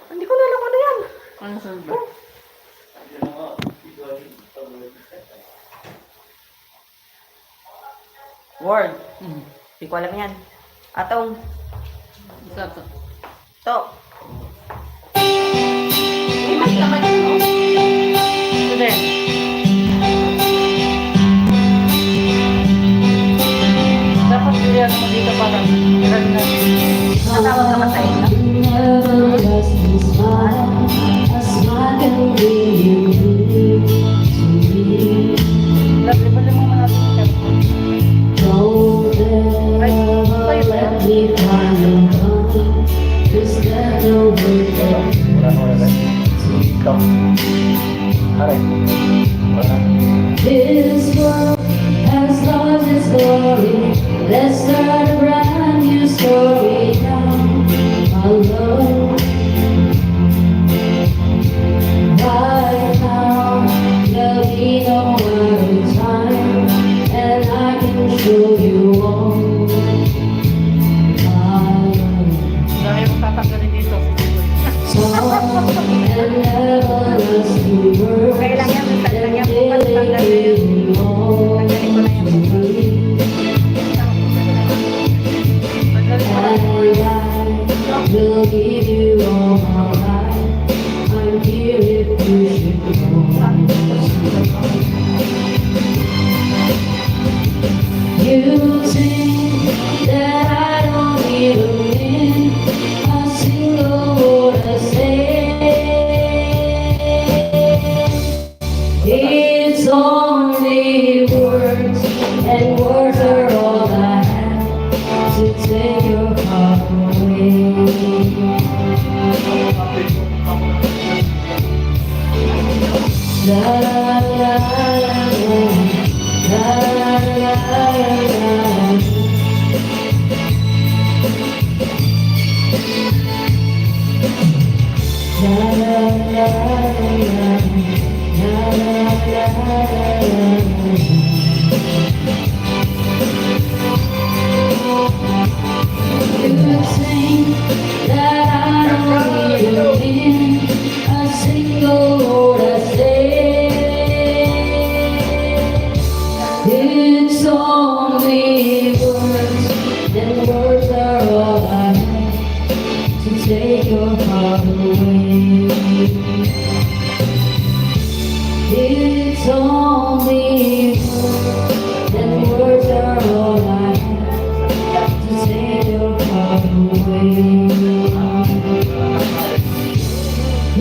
Hindi ko na alam ano yan. Ano sunod ba? Word. Hindi ko alam yan. Atong. Isa to. To. Imas naman yun, no? Ito din. Dapat bigyan naman dito parang ilan na. Natawag naman sa inyo. Labi ba naman natin siya? Ay, sa'yo ba yan? This world has lost its glory. Let's start a brand new story now. Alone. Right now, there'll be no other time, and I can show you all my love. Dahil yung tatanggalin dito. Tall and everlasting words. Okay lang yan. Tanggal yan. Tanggal yan. Tanggalin ko na yan. Will give you all my life. I'm here if you should know. You think that I don't even mean a single word I say. It's only words, and words are all I have to take your heart away. La la la la la la la la. La la la la la la. You think that I don't even mean a single word I say. It's only words, and words are all I have to take your heart away. It's only words, and words are all I have to take your heart away.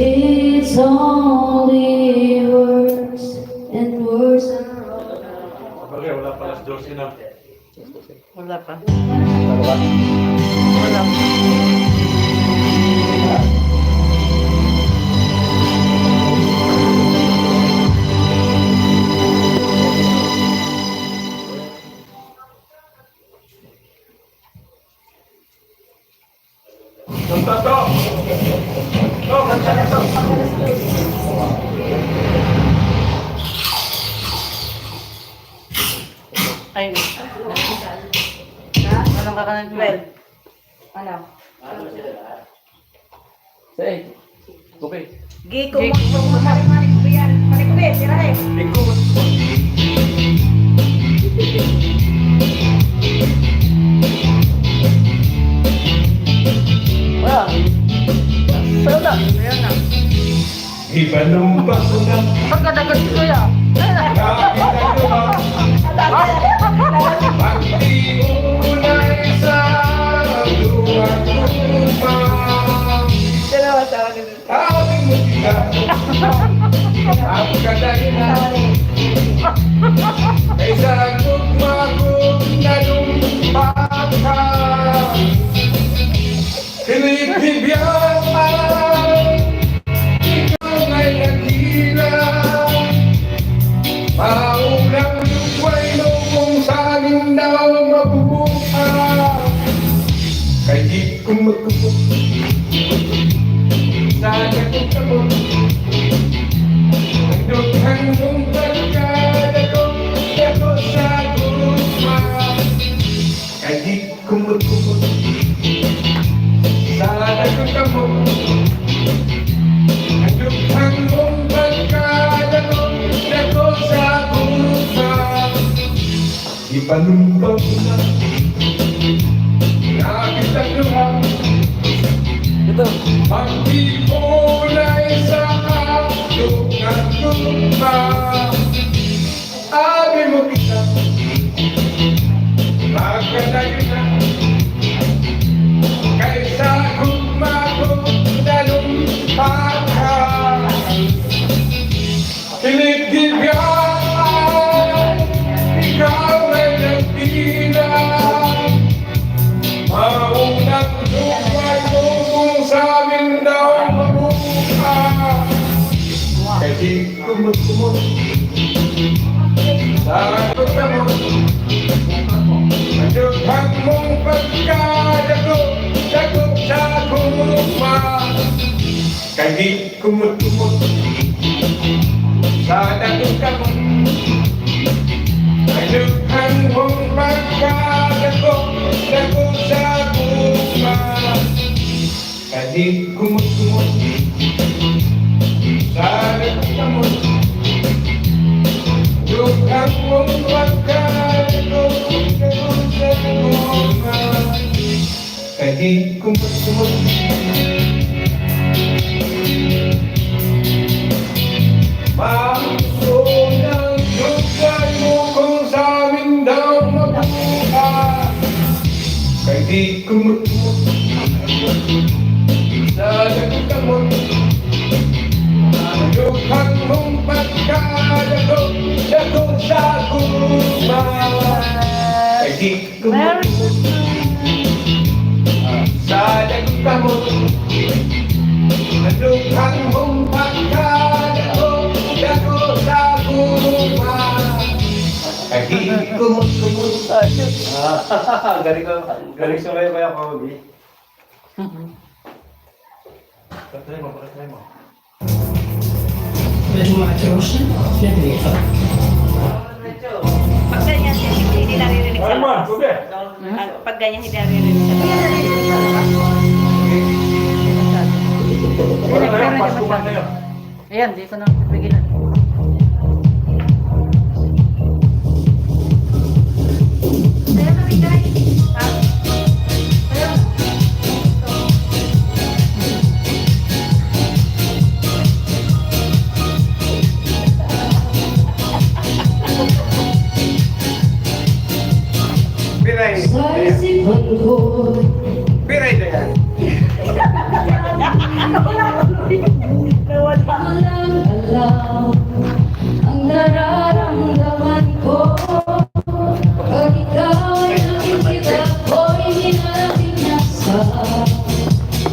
It's only words, and words are all I have. Okay, wala pa alas 12 na. Wala pa. Dalawa. Wala. Ay, anong kakanan 12? Ano? Say, okay. Giko mo. Marik ko yan. Marik ko yan. Tira eh. Ikaw, Wala. Sa'yo na. Ayan na. iba nung baso na Pagkadagat ko yan. nakita ko pag-iulay sa luwag lupa. Dalawa tawa ka dun. Tawagin mo sila ang kadahilan kaysa gugmagong na lumpak ka. Pinipibiyang ikaw nga'y nagila. Maulang luway kung saan daw mabubuka. Kay di ko magkupok sana kung kabog handog pagkada ko ako sa gugma. Kay di ko magkupok sana kung kabog panumbang na nakita luha Ito. ang ipunay sa ato ng lupa. Abi mo kita magkatayo na kaysa gumagong na lumpa ka. Kilig-gigan, ikaw ay nagtila. Maunang lumay mo kung sa amin daw mabuka. Kasi kumot-kumot sa pagkamot, madughan mong pagkadago sa guma. Kasi kumot-kumot sa dago-kamot, madughan mong pagkadago sa guma. Kasi kumot-kumot sa dago-kamot, madughan mong pagkadago sa guma. Kasi kumot-kumot maunang lugar mo kung sa amin daw mabuka. Kaya di kumot-kumot sa dagamot, madughan mong pagkadago sa guma. Kaya di kumot-kumot sa dagamot, madughan mong pagkadago sa guma. Kaya di kumot-kumot. Galing sa may kaya ko, Bi. Patry mo. Pag ganyan, hindi naririnig sa Ano man, labas. Bube? Pag ganyan, hindi naririnig sa labas. Wala tayo, pasko man tayo. Ayan, dito na. Pigilan. Piray. Sa isipan ko, Piray na yan. ako lang alam ang nararamdaman ko. Pag ikaw ay nakikita ko, hindi natin nasa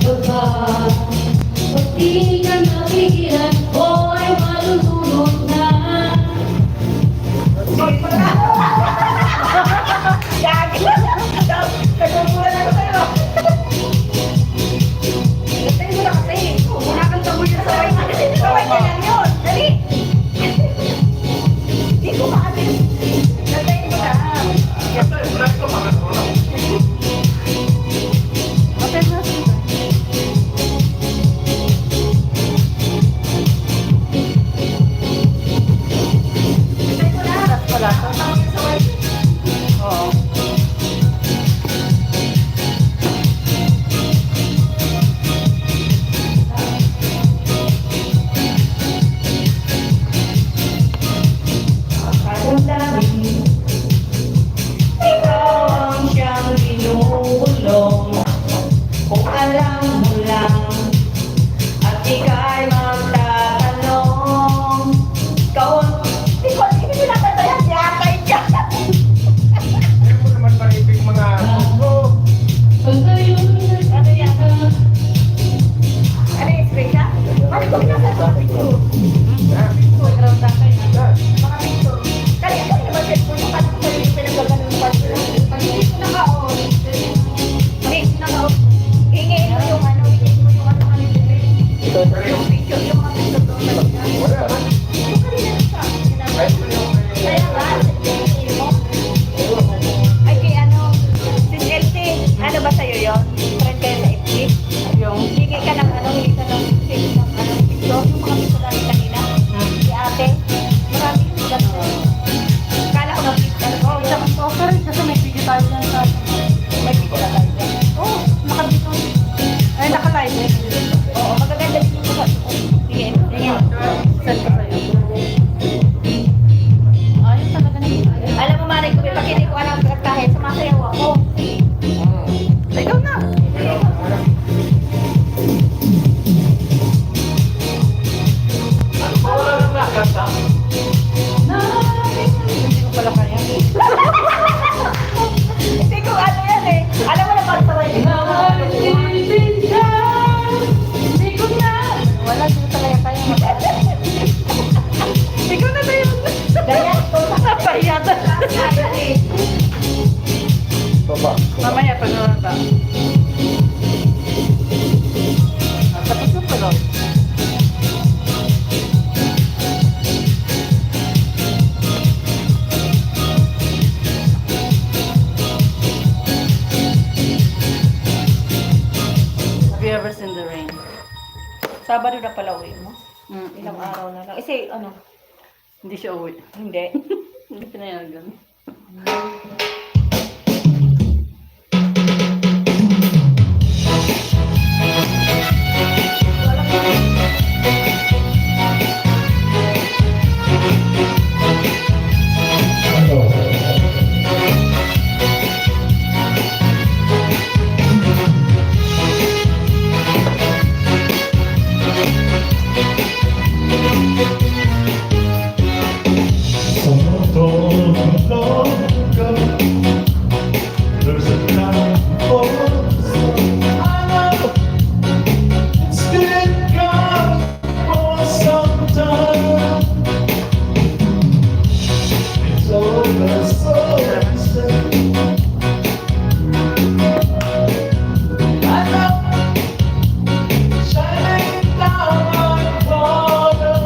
baba. Pag di ka napigilan ko, ay malulunod na. Nagmumula na sa'yo. Gatay mo na kasi. Wala kang taboy na sa'yo. Kaway ka lang yun. Dali. Hindi ko makakit. Gatay mo na. Okay na. Gatay mo na. Wala. Oo. Damdamin. Ikaw ang siyang binubulong. Kung alam mo lang at ika'y magtatanong. Ikaw ang... Hindi ko pinatatayan. Yatay ka. Ayaw mo naman maripig mga puso. Pag ngayon Ano yan? nakikita, Ano yung spray ka? Bakit ko pinatatayan ko? Ha? Mga picture. Kaya naman set mo yung parang ko yung pinagaganon pa sila. Pag hindi ko naka-on. Hindi ko naka-on. Hingin mo yung ano, hingin mo yung ano kanina. Yung picture, yung mga picture doon. Wala. Yung kanina sa akin. Kahit mo yung Kaya nga, hingin mo. Ay, kay ano, Sis Elsie, ano ba sa'yo yun? Friend kayo sa FB? Yung Hingi ka ng ano, hingi ka ng picture, yung mga picture namin kanina. Si ate, marami yung gano'n. Kala ko ng picture. Oh, isang okay Sabado na pala uwi mo. Mm. Ilang araw na lang. Kasi ano, Hindi siya uwi. hindi. Hindi pinayagan. Someone told me long ago there's a time for the sun. I know it's been gone for some time. It's over so soon. I know shining down my corner.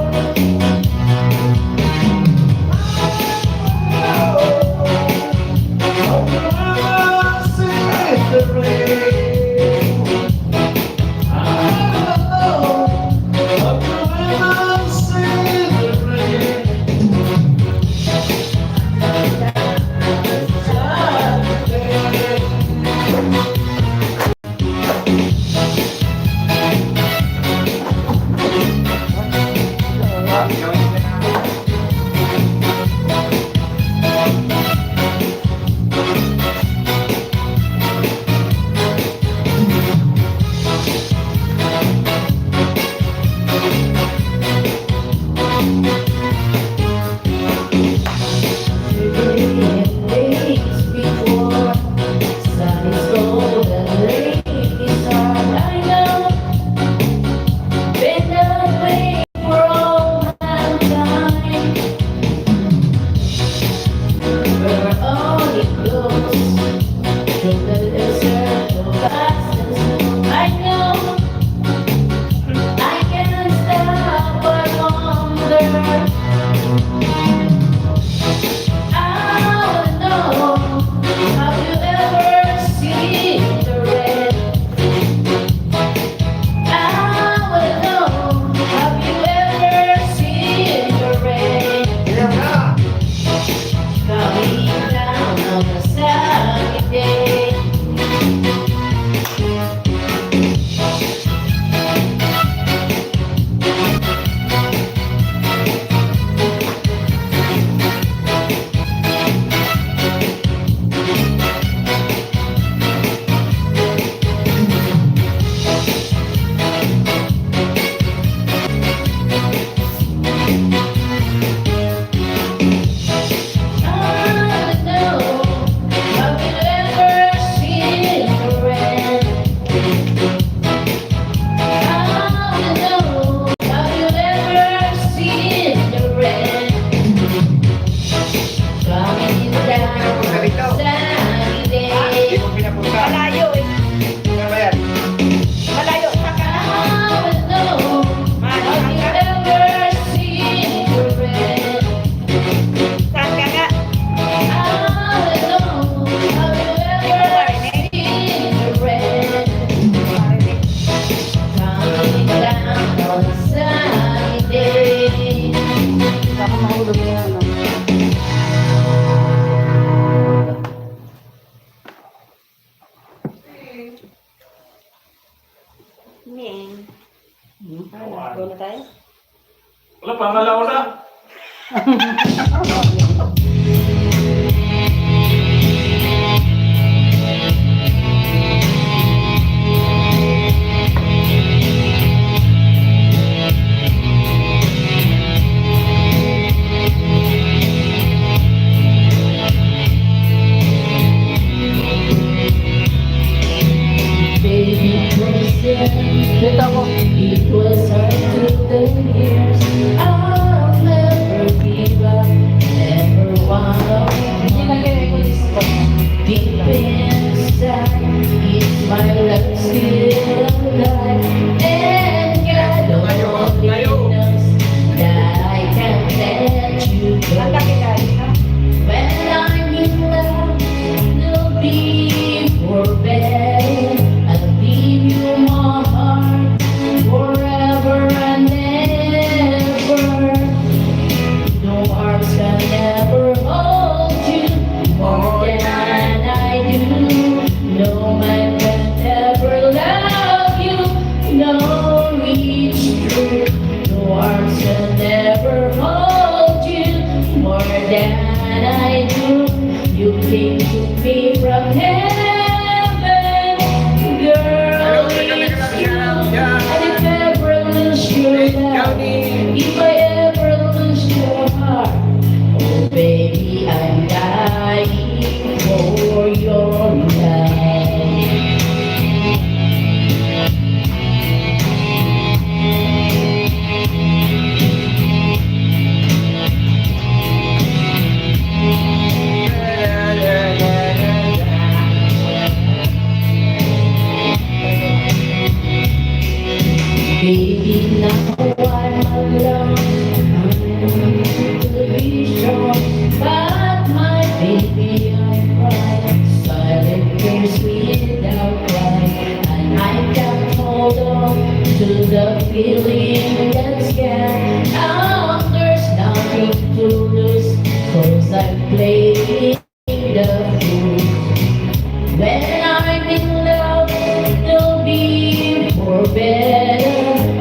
Malayo eh. Malayo sa ka. Saan ka nga? Ako mahulog niya. Ano. Ning. Ano, go na tayo? Wala, pangalaw na. Dito ako. It was hard to the years. I'll never give up. Never wanna Hindi lang kayo ko dito. deep inside. It's my love still alive. And God only knows that I can't let you go. Ang laki tayo, ha? When I'm in love, there'll be forbidden. I'll leave you my heart forever to the feeling that's scared. Now there's nothing to lose, 'cause I'm playing the fool. When I'm in love, there'll be for better.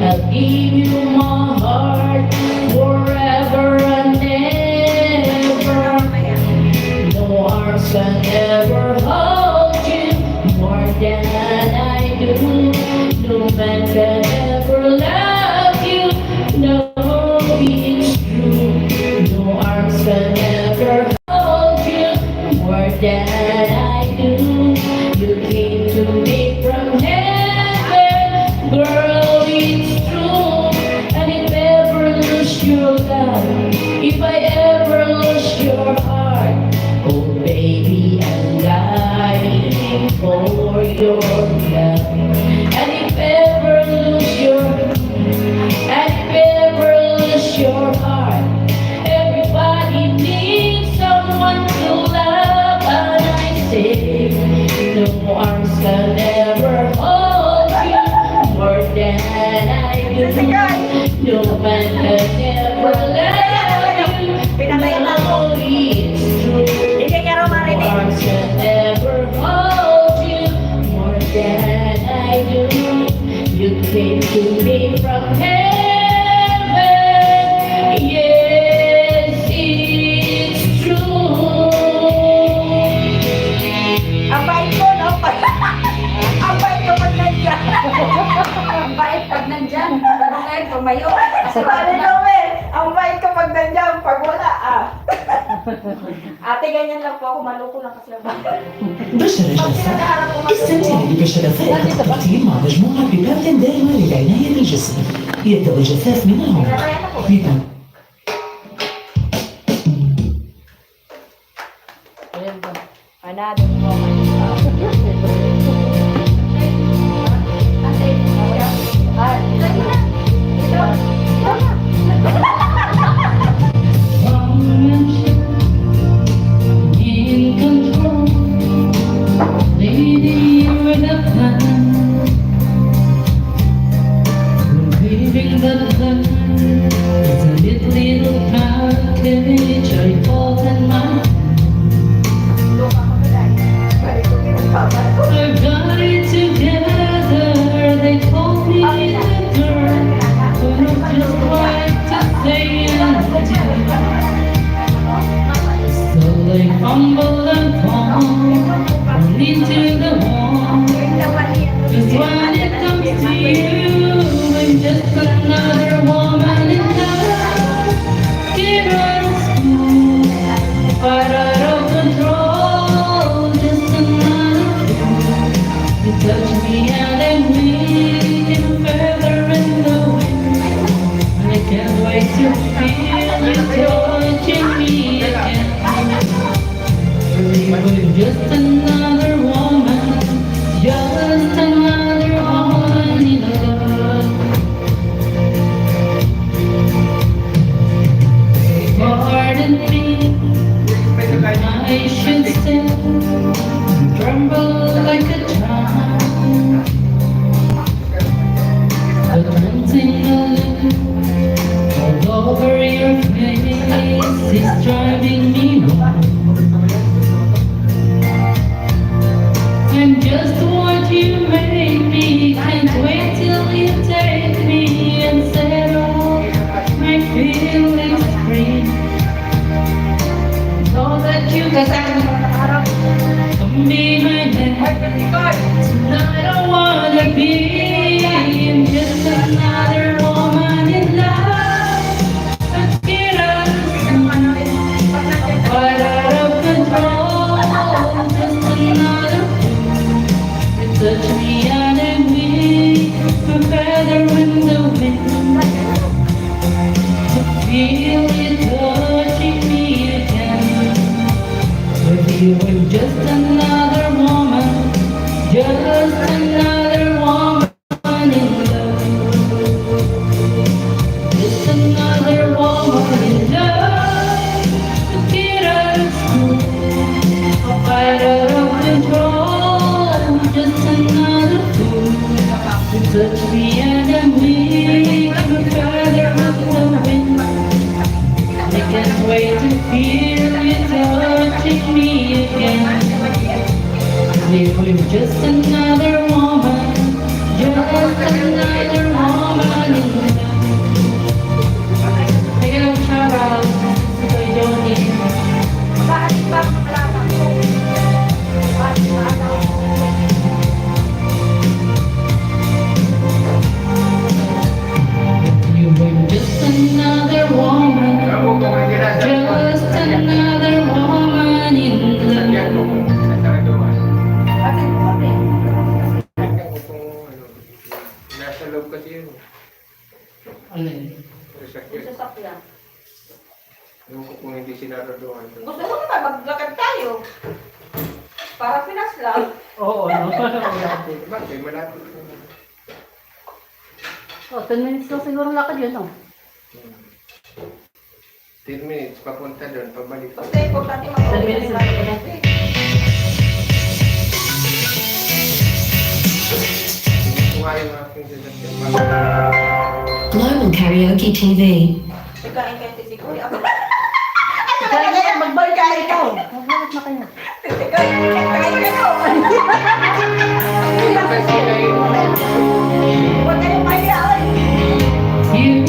I'll give you my heart forever and ever. No arms can ever hold you more than I do. No man can ever love you. No, it's true. No arms can ever hold you more than I do. You came to me from heaven, girl, it's true. And if ever lose your love, if I ever lose your heart, oh baby, I'm dying for your love. And if ever lose your, and if ever lose your heart, everybody needs someone to love. And I say, no arms can ever hold you more than I do. No man can ever love you. No, it's true. Hindi niya raw No marinig. arms can ever hold you more than I do. You came to me from heaven. Yes, it's true. Ang bait ko, no? Ang bait ko pag nandyan. Ang bait pag nandyan. Pero ngayon, tumayo. Kasi paano naman? Ang bait ko pag nandyan, pag wala, ah. Ate, ganyan lang po ako. Maluko lang kasi ako. بشرة Pag جافة pinag-aaral ko استمتعي ببشرة التقطيع مع مجموعة ببات دائمة للعناية بالجسم. يبدأ الجفاف من العنق. لذا Ayan ba? Another moment. Ate, wala. Ah, ito na. Ito. Ito na. In control, lady, you're the plan. Weaving the plan, it's a little package I bought in my. Luka ko na dahil. Balik ko pinagpapal ko. I got it together. They told me the girl would just like to say anything. So they fumble and fall into the wall. Cause when it comes to you, I'm just another woman in love. Get out of school, fight out of control. Just another fool. You touch me and I'm weak and a feather in the wind. And I can't wait to feel you touching me again. You're just another woman, just another woman in love. Pardon me, I should still tremble like a child. But something all over your face is driving me wild. I'm just what you made me. Can't wait till you take me and set all my feelings free. Know that you can come behind me. Tonight I wanna be. I'm just another woman in love. Let's get us right out of control. Just another. Touch me and I'm weak, a feather in the wind. Feel you touching me again. With you I'm just another woman, just another woman in love. Just another woman in love. Get out of school, a fight out of control. Just another fool to touch me and I'm weak. kasi yun. Ano yun? Sasakyan. Sasakyan. Yung kung hindi sinaraduhan. Gusto mo naman, maglakad tayo. Para Pinas lang. Oo, no? Malapit. Bakit? Malapit. Oh, 10 minutes lang siguro lakad yun, no? 10 minutes, papunta doon, pabalik. Basta importante mag-uwi 10 minutes na lang. tayo. Hindi ko nga yung aking sasakyan. Global Karaoke TV. Pagkain kayo tisikoy. Ako. Kaya magbalik ka ikaw. Magbalik na kayo. Tisikoy. Pagkain kayo. Huwag kayong mahiya. You,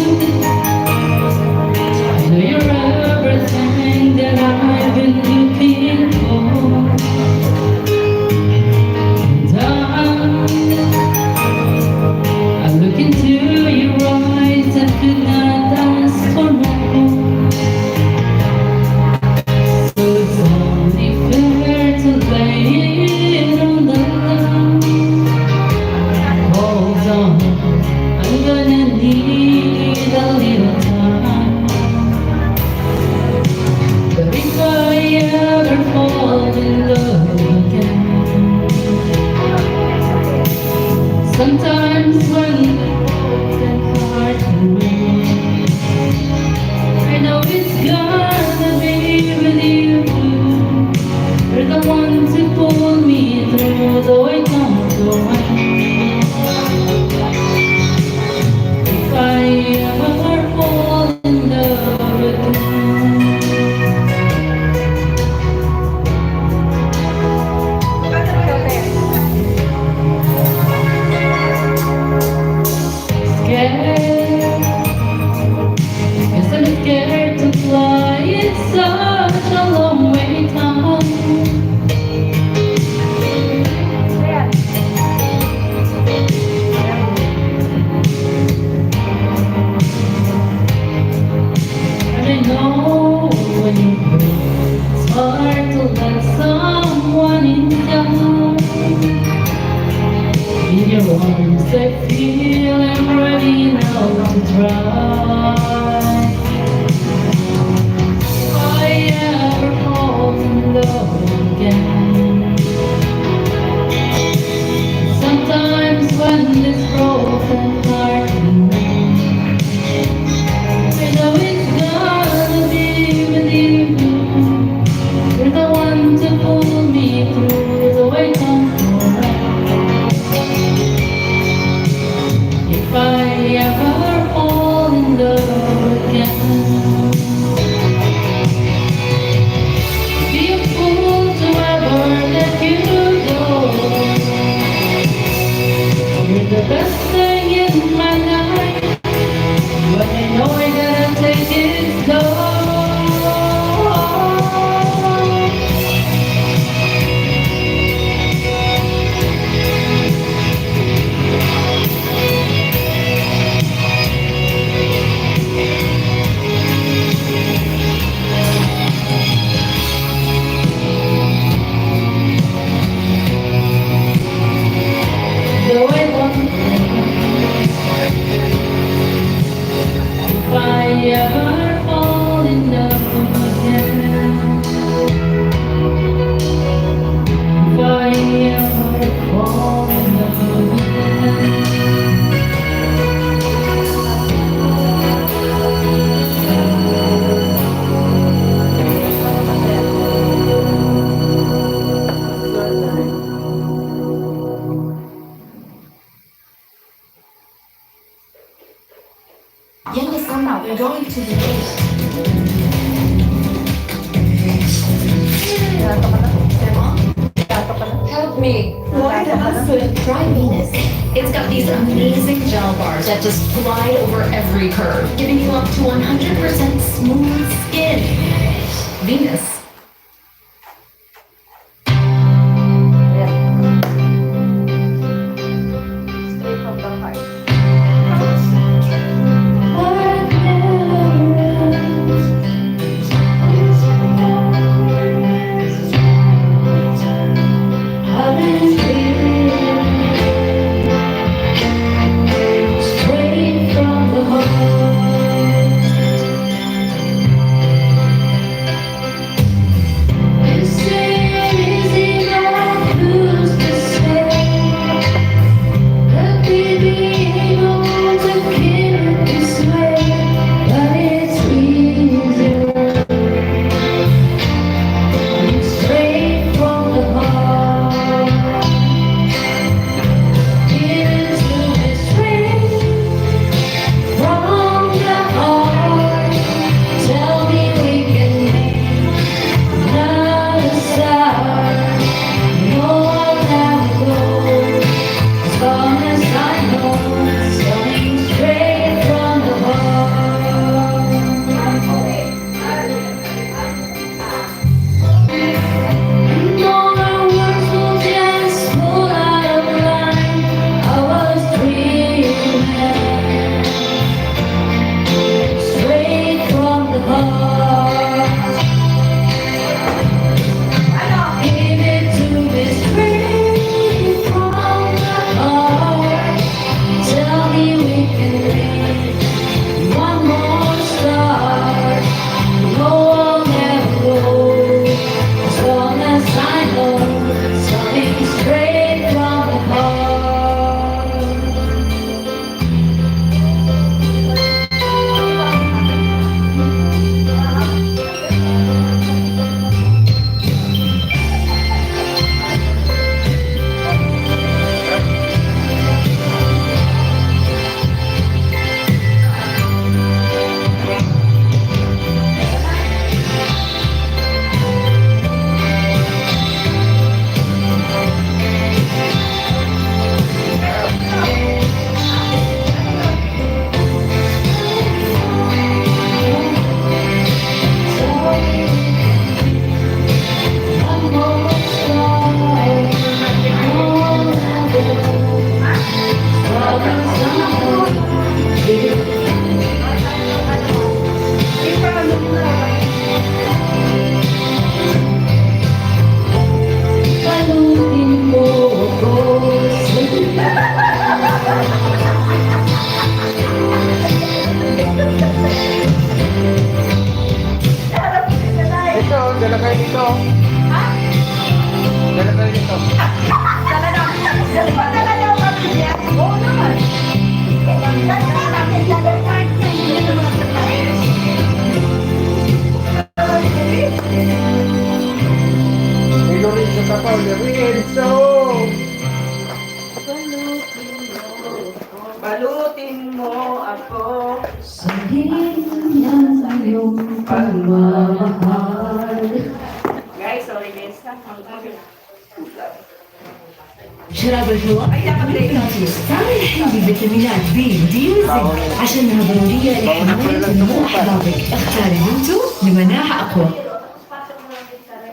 I know you're everything that I've been looking for. And I look into your eyes and could not ask for more. So it's only fair to lay it on the line. Hold on, I'm gonna need a little time. But if I ever fall in love again, sometimes when the broken heart can win, I know it's gonna be with you. You're the one to pull me through, though I don't go right. If I ever fall in love again, scared, guess I'm scared to fly. It's such a long way down. And I know when you break, it's hard to let someone in down. In your arms I feel I'm ready now to try. If I ever fall in love again, sometimes when this broken heart can mend, I know it's gonna be with you. You're the one to pull me through the way I'm going. If I ever fall in love again, be a fool to ever let you go. You're the best thing in my life, but I know I gotta take it slow. Though I wonder if I ever fall in love again. If I ever fall in love again. Youngest son now, we're going to the gate. Help me. Why the husband? Try Venus. It's got these amazing gel bars that just glide over every curve, giving you up to 100% smooth skin. Venus. Straight from the heart. I've been feeling dito. Ha? Dala tayo dito. Dala namin. Dala daw kami niya. Oo naman. Dala namin. Dala namin. May Lorenzo ka pa. Lorenzo! Balutin mo ako. Sabihin na iyong pagmamahal. Guys, sorry guys. شراب الهواء Ay, dapat kayo. استعمل حليب فيتامينات بي ودي وزنك عشانها ضرورية لحماية نمو أعضائك. اختاري بنتو لمناعة أقوى.